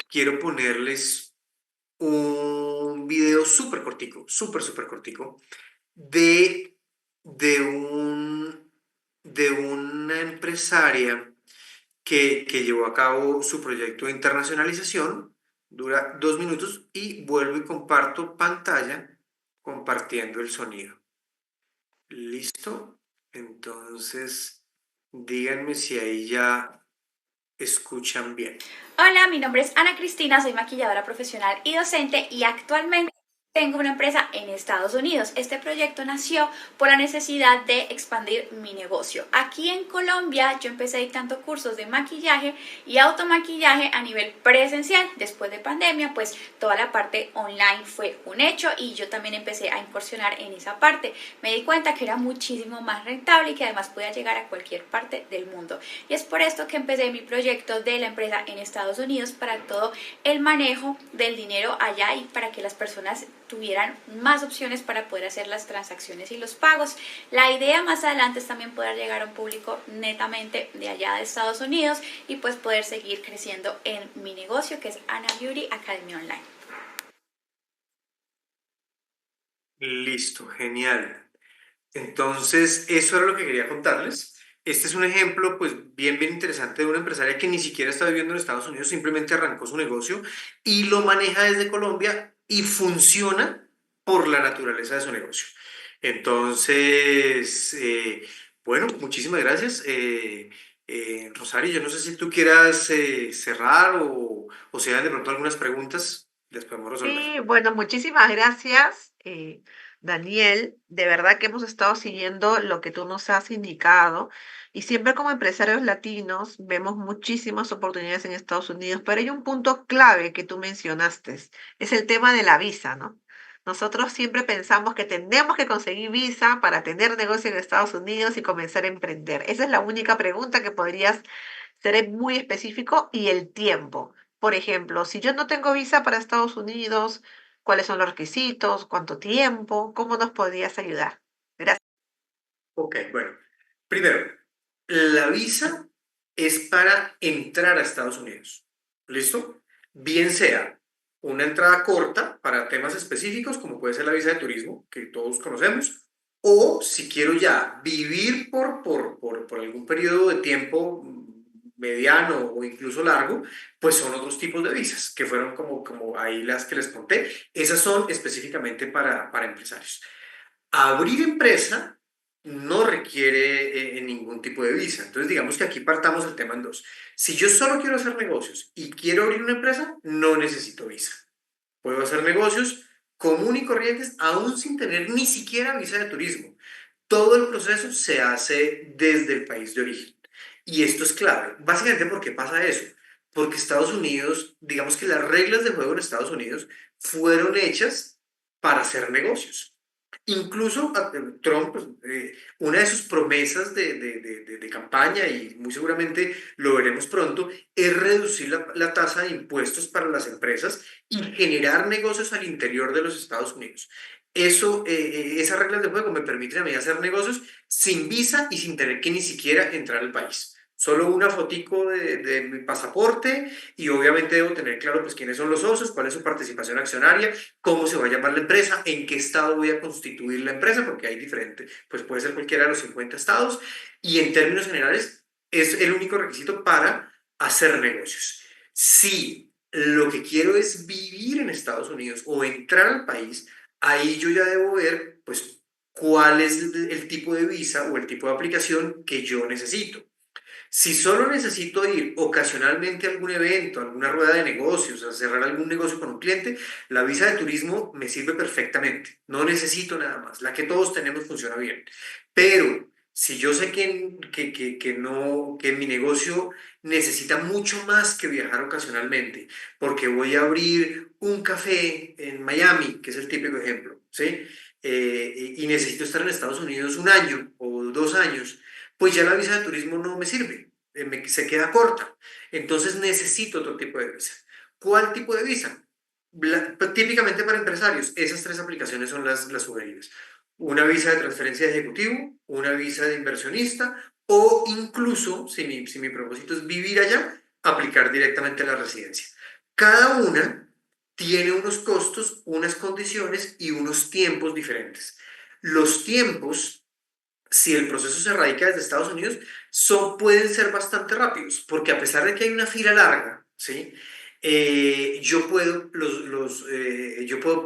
quiero ponerles un video súper cortico, súper cortico, de, de, un, de una empresaria que llevó a cabo su proyecto de internacionalización. Dura 2 minutos y vuelvo y comparto pantalla compartiendo el sonido. ¿Listo? Entonces, díganme si ahí ya escuchan bien. Hola, mi nombre es Ana Cristina, soy maquilladora profesional y docente y actualmente tengo una empresa en Estados Unidos. Este proyecto nació por la necesidad de expandir mi negocio. Aquí en Colombia yo empecé dictando cursos de maquillaje y automaquillaje a nivel presencial. Después de pandemia, pues toda la parte online fue un hecho y yo también empecé a incursionar en esa parte. Me di cuenta que era muchísimo más rentable y que además podía llegar a cualquier parte del mundo. Y es por esto que empecé mi proyecto de la empresa en Estados Unidos para todo el manejo del dinero allá y para que las personas tuvieran más opciones para poder hacer las transacciones y los pagos. La idea más adelante es también poder llegar a un público netamente de allá de Estados Unidos y pues poder seguir creciendo en mi negocio que es Ana Beauty Academy Online. Listo, genial. Entonces, eso era lo que quería contarles. Este es un ejemplo, pues, bien interesante de una empresaria que ni siquiera está viviendo en Estados Unidos, simplemente arrancó su negocio y lo maneja desde Colombia y funciona por la naturaleza de su negocio. Entonces, bueno, muchísimas gracias. Rosario, yo no sé si tú quieras cerrar o si hay de pronto algunas preguntas, las podemos resolver. Sí, bueno, muchísimas gracias, Daniel. De verdad que hemos estado siguiendo lo que tú nos has indicado y siempre como empresarios latinos vemos muchísimas oportunidades en Estados Unidos, pero hay un punto clave que tú mencionaste, es el tema de la visa, ¿no? Nosotros siempre pensamos que tenemos que conseguir visa para tener negocio en Estados Unidos y comenzar a emprender. Esa es la única pregunta que podrías ser muy específico y el tiempo. Por ejemplo, si yo no tengo visa para Estados Unidos, ¿cuáles son los requisitos? ¿Cuánto tiempo? ¿Cómo nos podrías ayudar? Gracias. Ok, bueno. Primero, la visa es para entrar a Estados Unidos. ¿Listo? Bien sea una entrada corta para temas específicos, como puede ser la visa de turismo, que todos conocemos, o si quiero ya vivir por algún periodo de tiempo mediano o incluso largo, pues son otros tipos de visas, que fueron como ahí las que les conté. Esas son específicamente para empresarios. Abrir empresa no requiere ningún tipo de visa. Entonces, digamos que aquí partamos el tema en dos. Si yo solo quiero hacer negocios y quiero abrir una empresa, no necesito visa. Puedo hacer negocios común y corrientes aún sin tener ni siquiera visa de turismo. Todo el proceso se hace desde el país de origen. Y esto es clave. Básicamente, ¿por qué pasa eso? Porque Estados Unidos, digamos que las reglas de juego en Estados Unidos fueron hechas para hacer negocios. Incluso Trump, pues, una de sus promesas de campaña, y muy seguramente lo veremos pronto, es reducir la tasa de impuestos para las empresas y generar negocios al interior de los Estados Unidos. Esas reglas de juego me permiten a mí hacer negocios sin visa y sin tener que ni siquiera entrar al país. Solo una fotico de mi pasaporte y obviamente debo tener claro pues quiénes son los socios, cuál es su participación accionaria, cómo se va a llamar la empresa, en qué estado voy a constituir la empresa, porque hay diferente, pues puede ser cualquiera de los 50 estados, y en términos generales es el único requisito para hacer negocios. Si lo que quiero es vivir en Estados Unidos o entrar al país, ahí yo ya debo ver, pues, cuál es el tipo de visa o el tipo de aplicación que yo necesito. Si solo necesito ir ocasionalmente a algún evento, a alguna rueda de negocios, a cerrar algún negocio con un cliente, la visa de turismo me sirve perfectamente. No necesito nada más. La que todos tenemos funciona bien. Pero si yo sé no, que mi negocio necesita mucho más que viajar ocasionalmente, porque voy a abrir un café en Miami, que es el típico ejemplo, ¿sí? Y necesito estar en Estados Unidos un año o 2 años, pues ya la visa de turismo no me sirve, se queda corta. Entonces necesito otro tipo de visa. ¿Cuál tipo de visa? Típicamente para empresarios, esas tres aplicaciones son las sugeridas. Una visa de transferencia de ejecutivo, una visa de inversionista o incluso, si mi propósito es vivir allá, aplicar directamente la residencia. Cada una tiene unos costos, unas condiciones y unos tiempos diferentes. Los tiempos, si el proceso se radica desde Estados Unidos, pueden ser bastante rápidos, porque a pesar de que hay una fila larga, ¿sí? Yo puedo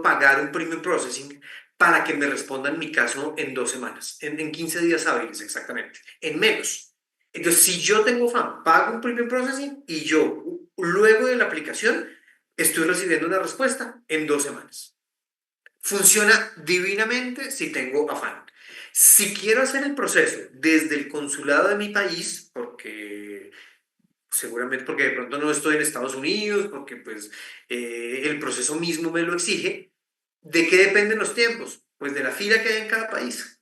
pagar un premium processing para que me respondan mi caso en 2 semanas, en 15 días hábiles exactamente, en menos. Entonces, si yo tengo FAM, pago un premium processing y yo, luego de la aplicación, estoy recibiendo una respuesta en 2 semanas. Funciona divinamente si tengo afán. Si quiero hacer el proceso desde el consulado de mi país, porque seguramente porque de pronto no estoy en Estados Unidos, porque pues el proceso mismo me lo exige, ¿de qué dependen los tiempos? Pues de la fila que hay en cada país.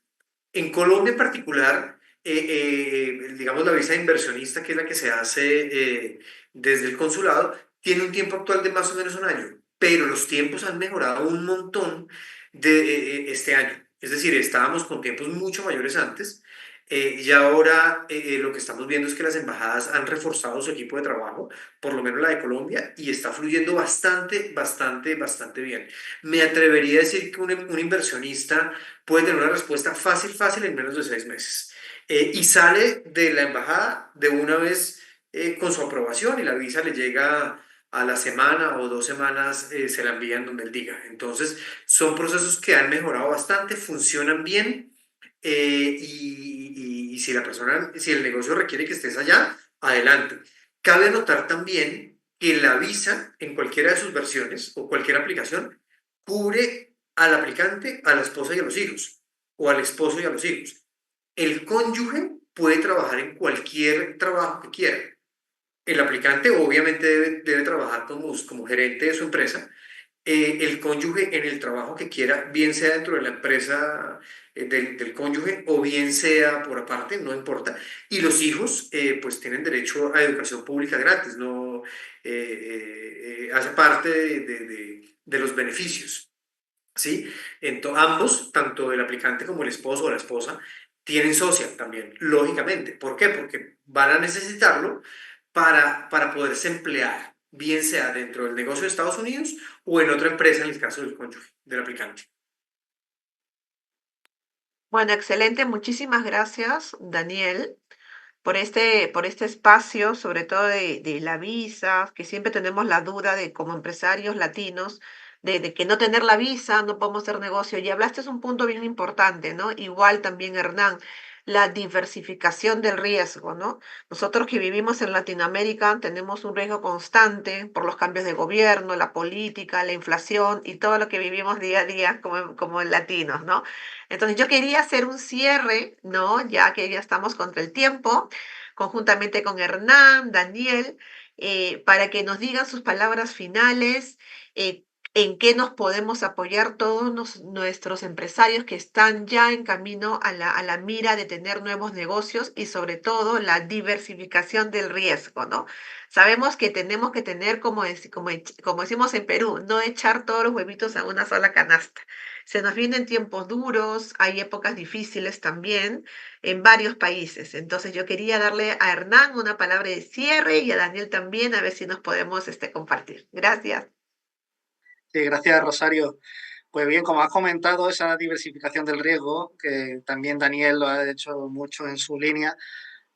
En Colombia en particular, digamos la visa de inversionista, que es la que se hace desde el consulado, tiene un tiempo actual de más o menos un año, pero los tiempos han mejorado un montón este año. Es decir, estábamos con tiempos mucho mayores antes y ahora lo que estamos viendo es que las embajadas han reforzado su equipo de trabajo, por lo menos la de Colombia, y está fluyendo bastante, bastante, bastante bien. Me atrevería a decir que un inversionista puede tener una respuesta fácil, fácil en menos de 6 meses. Y sale de la embajada de una vez con su aprobación y la visa le llega a la semana o 2 semanas, se la envían donde él diga. Entonces, son procesos que han mejorado bastante, funcionan bien y si el negocio requiere que estés allá, adelante. Cabe notar también que la visa, en cualquiera de sus versiones o cualquier aplicación, cubre al aplicante, a la esposa y a los hijos, o al esposo y a los hijos. El cónyuge puede trabajar en cualquier trabajo que quiera. El aplicante obviamente debe trabajar como gerente de su empresa, el cónyuge en el trabajo que quiera, bien sea dentro de la empresa del cónyuge o bien sea por aparte, no importa. Y los hijos pues tienen derecho a educación pública gratis, no hace parte de los beneficios. ¿Sí? Entonces, ambos, tanto el aplicante como el esposo o la esposa, tienen social también, lógicamente. ¿Por qué? Porque van a necesitarlo para poderse emplear, bien sea dentro del negocio de Estados Unidos o en otra empresa, en el caso del cónyuge, del aplicante. Bueno, excelente. Muchísimas gracias, Daniel, por este espacio, sobre todo de la visa, que siempre tenemos la duda de como empresarios latinos, de que no tener la visa no podemos hacer negocio. Y hablaste es un punto bien importante, ¿no? Igual también, Hernán, la diversificación del riesgo, ¿no? Nosotros que vivimos en Latinoamérica tenemos un riesgo constante por los cambios de gobierno, la política, la inflación y todo lo que vivimos día a día como latinos, ¿no? Entonces yo quería hacer un cierre, ¿no? Ya que ya estamos contra el tiempo, conjuntamente con Hernán, Daniel, para que nos digan sus palabras finales, eh, en qué nos podemos apoyar todos nuestros empresarios que están ya en camino a la mira de tener nuevos negocios y sobre todo la diversificación del riesgo, ¿no? Sabemos que tenemos que tener, como decimos en Perú, no echar todos los huevitos a una sola canasta. Se nos vienen tiempos duros, hay épocas difíciles también en varios países. Entonces yo quería darle a Hernán una palabra de cierre y a Daniel también, a ver si nos podemos compartir. Gracias. Sí, gracias, Rosario. Pues bien, como has comentado, esa diversificación del riesgo, que también Daniel lo ha hecho mucho en su línea,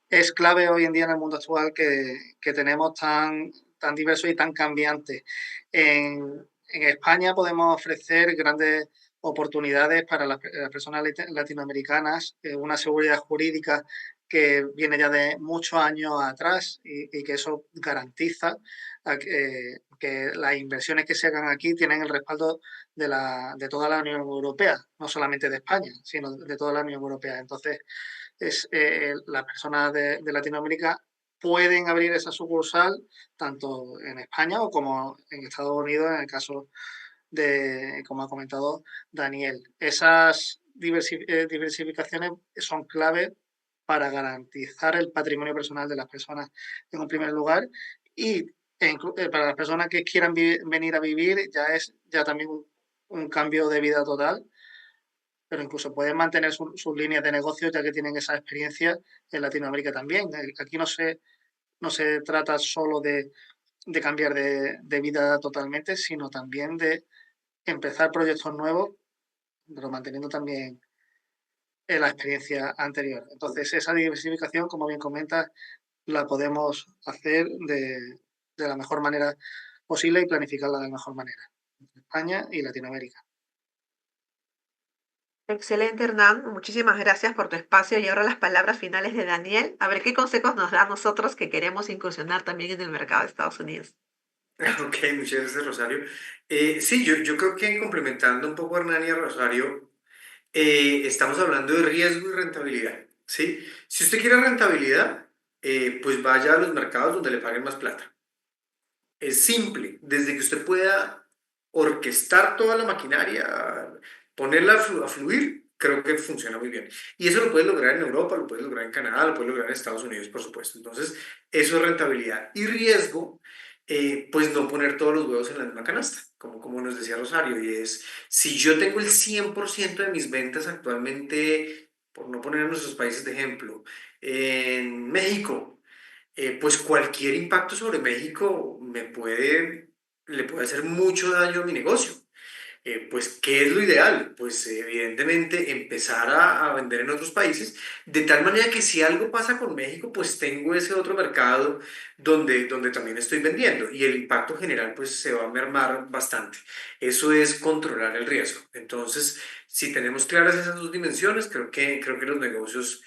es clave hoy en día en el mundo actual que tenemos tan diverso y tan cambiante. En España podemos ofrecer grandes oportunidades para las personas latinoamericanas, una seguridad jurídica que viene ya de muchos años atrás y que eso garantiza que las inversiones que se hagan aquí tienen el respaldo de toda la Unión Europea, no solamente de España, sino de toda la Unión Europea. Entonces, las personas de Latinoamérica pueden abrir esa sucursal tanto en España o como en Estados Unidos, en el caso de, como ha comentado Daniel. Esas diversificaciones son clave para garantizar el patrimonio personal de las personas en un primer lugar y para las personas que quieran venir a vivir ya es ya también un cambio de vida total, pero incluso pueden mantener sus líneas de negocio ya que tienen esa experiencia en Latinoamérica también. Aquí no se trata solo de cambiar de vida totalmente, sino también de empezar proyectos nuevos, pero manteniendo también la experiencia anterior. Entonces, esa diversificación, como bien comentas, la podemos hacer de la mejor manera posible y planificarla de la mejor manera. España y Latinoamérica. Excelente, Hernán. Muchísimas gracias por tu espacio y ahora las palabras finales de Daniel. A ver qué consejos nos da a nosotros que queremos incursionar también en el mercado de Estados Unidos. Ok, muchas gracias, Rosario. Sí, yo creo que complementando un poco a Hernán y a Rosario, estamos hablando de riesgo y rentabilidad, ¿sí? Si usted quiere rentabilidad, pues vaya a los mercados donde le paguen más plata. Es simple, desde que usted pueda orquestar toda la maquinaria, ponerla a fluir, creo que funciona muy bien. Y eso lo puede lograr en Europa, lo puede lograr en Canadá, lo puede lograr en Estados Unidos, por supuesto. Entonces, eso es rentabilidad. Y riesgo, pues no poner todos los huevos en la misma canasta, como nos decía Rosario, y es, si yo tengo el 100% de mis ventas actualmente, por no poner a nuestros países de ejemplo, en México, pues cualquier impacto sobre México le puede hacer mucho daño a mi negocio. Pues, ¿qué es lo ideal? Pues evidentemente empezar a vender en otros países, de tal manera que si algo pasa con México, pues tengo ese otro mercado donde también estoy vendiendo y el impacto general pues se va a mermar bastante. Eso es controlar el riesgo. Entonces, si tenemos claras esas dos dimensiones, creo que los negocios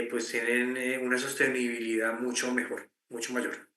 pues tienen una sostenibilidad mucho mejor, mucho mayor.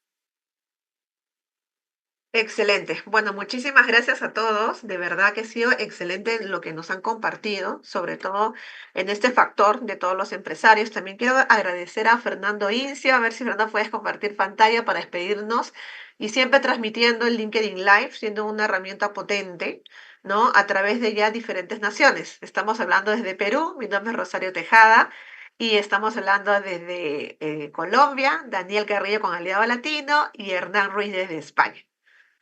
Excelente. Bueno, muchísimas gracias a todos. De verdad que ha sido excelente lo que nos han compartido, sobre todo en este factor de todos los empresarios. También quiero agradecer a Fernando Incio, a ver si Fernando puedes compartir pantalla para despedirnos y siempre transmitiendo el LinkedIn Live, siendo una herramienta potente, ¿no? A través de ya diferentes naciones. Estamos hablando desde Perú, mi nombre es Rosario Tejada. Y estamos hablando desde Colombia, Daniel Carrillo con Aliado Latino y Hernán Ruiz desde España.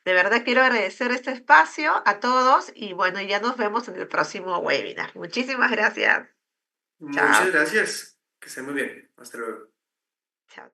De verdad quiero agradecer este espacio a todos y bueno, ya nos vemos en el próximo webinar. Muchísimas gracias. Muchas gracias. Que estén muy bien. Hasta luego. Chao.